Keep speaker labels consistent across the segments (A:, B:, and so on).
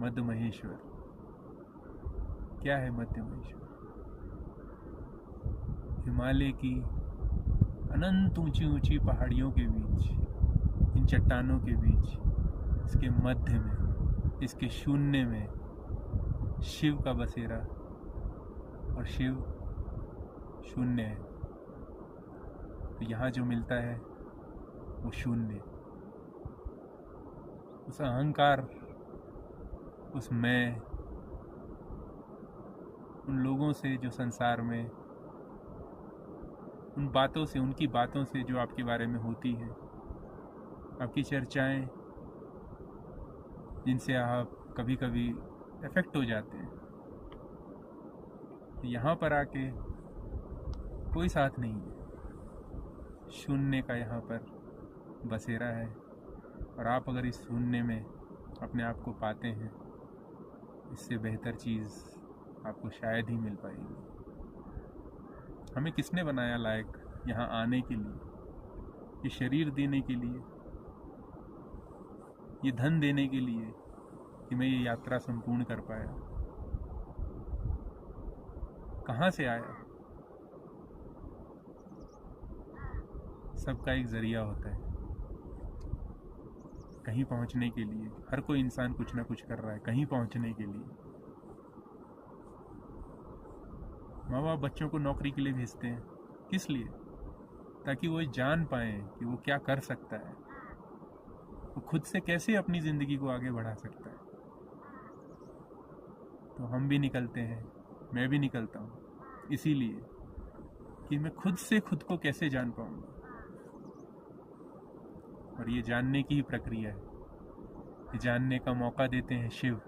A: मध्य महेश्वर। क्या है मध्य महेश्वर? हिमालय की अनंत ऊंची ऊंची पहाड़ियों के बीच, इन चट्टानों के बीच, इसके मध्य में, इसके शून्य में शिव का बसेरा, और शिव शून्य है। तो यहाँ जो मिलता है वो शून्य, उस अहंकार, उस मैं, उन लोगों से जो संसार में, उन बातों से, उनकी बातों से जो आपके बारे में होती है, आपकी चर्चाएं जिनसे आप कभी कभी इफेक्ट हो जाते हैं, यहाँ पर आके कोई साथ नहीं है। शून्य का यहाँ पर बसेरा है, और आप अगर इस शून्य में अपने आप को पाते हैं, इससे बेहतर चीज़ आपको शायद ही मिल पाएगी। हमें किसने बनाया लायक यहाँ आने के लिए, ये शरीर देने के लिए, ये धन देने के लिए कि मैं ये यात्रा संपूर्ण कर पाया? कहाँ से आया? सबका एक जरिया होता है कहीं पहुंचने के लिए। हर कोई इंसान कुछ ना कुछ कर रहा है कहीं पहुंचने के लिए। माँ बाप बच्चों को नौकरी के लिए भेजते हैं, किस लिए? ताकि वो जान पाए कि वो क्या कर सकता है, वो खुद से कैसे अपनी ज़िंदगी को आगे बढ़ा सकता है। तो हम भी निकलते हैं, मैं भी निकलता हूँ, इसीलिए कि मैं खुद से खुद को कैसे जान पाऊँगा। और ये जानने की ही प्रक्रिया है, ये जानने का मौका देते हैं शिव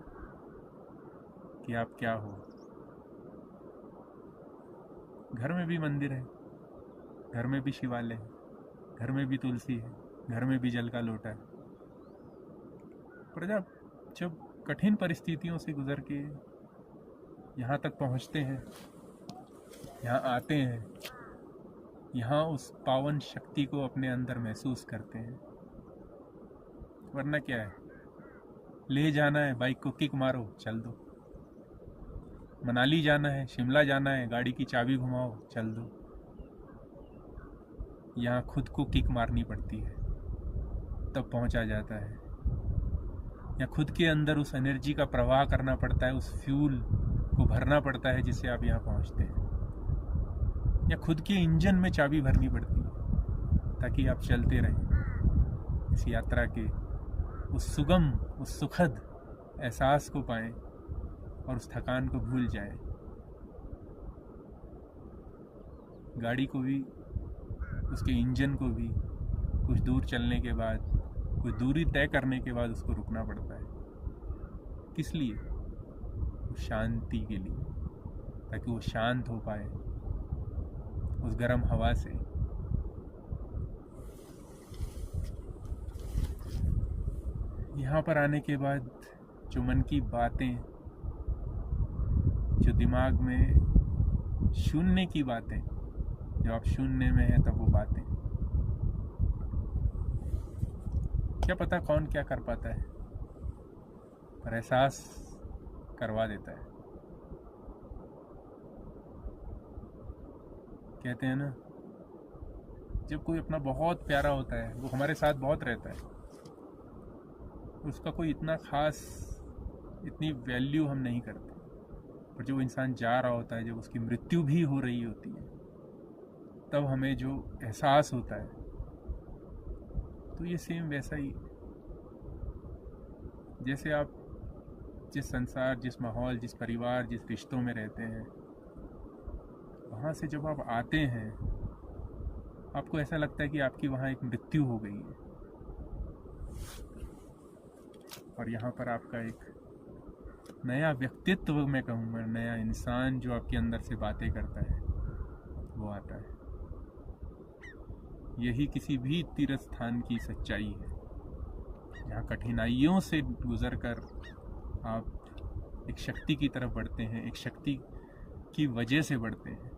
A: कि आप क्या हो। घर में भी मंदिर है, घर में भी शिवालय है, घर में भी तुलसी है, घर में भी जल का लोटा है। पर जब कठिन परिस्थितियों से गुजर के यहाँ तक पहुँचते हैं, यहाँ आते हैं, यहाँ उस पावन शक्ति को अपने अंदर महसूस करते हैं। वरना क्या है, ले जाना है बाइक को, किक मारो, चल दो। मनाली जाना है, शिमला जाना है, गाड़ी की चाबी घुमाओ, चल दो। यहाँ खुद को किक मारनी पड़ती है, तब पहुंचा जाता है। या खुद के अंदर उस एनर्जी का प्रवाह करना पड़ता है, उस फ्यूल को भरना पड़ता है जिससे आप यहाँ पहुंचते हैं। या खुद के इंजन में चाबी भरनी पड़ती है ताकि आप चलते रहें, इस यात्रा के उस सुगम, उस सुखद एहसास को पाएं और उस थकान को भूल जाएं। गाड़ी को भी, उसके इंजन को भी कुछ दूर चलने के बाद, कुछ दूरी तय करने के बाद उसको रुकना पड़ता है। किस लिए? उस शांति के लिए, ताकि वो शांत हो पाए उस गर्म हवा से। यहाँ पर आने के बाद जो मन की बातें, जो दिमाग में शून्य की बातें, जब आप शून्य में हैं तब वो बातें, क्या पता कौन क्या कर पाता है, पर एहसास करवा देता है। कहते हैं ना, जब कोई अपना बहुत प्यारा होता है, वो हमारे साथ बहुत रहता है, उसका कोई इतना खास, इतनी वैल्यू हम नहीं करते। पर जब वो इंसान जा रहा होता है, जब उसकी मृत्यु भी हो रही होती है, तब हमें जो एहसास होता है, तो ये सेम वैसा ही, जैसे आप जिस संसार, जिस माहौल, जिस परिवार, जिस रिश्तों में रहते हैं, वहाँ से जब आप आते हैं, आपको ऐसा लगता है कि आपकी वहाँ एक मृत्यु हो गई है, और यहाँ पर आपका एक नया व्यक्तित्व, मैं कहूँगा नया इंसान जो आपके अंदर से बातें करता है, वो आता है। यही किसी भी तीर्थ स्थान की सच्चाई है, जहाँ कठिनाइयों से गुजर कर आप एक शक्ति की तरफ बढ़ते हैं, एक शक्ति की वजह से बढ़ते हैं।